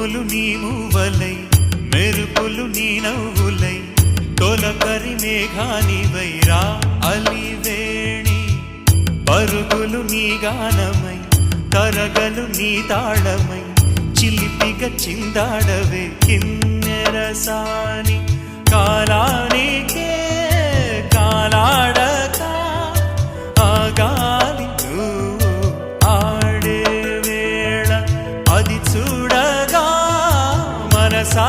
ఉరుములు నీ మూవలై మెరుపులు నీ నవ్వులై తొలకరి మేఘానివై రా అలివేణి పరుగులు నీ గానమై తరగలు నీ తాళమై చిలిపిగా చిందాడవే కిన్నెరసాని కాలానికే కాలాడక ఆగాలి నువ్వు ఆడే వేళ అది చూడగా మనసా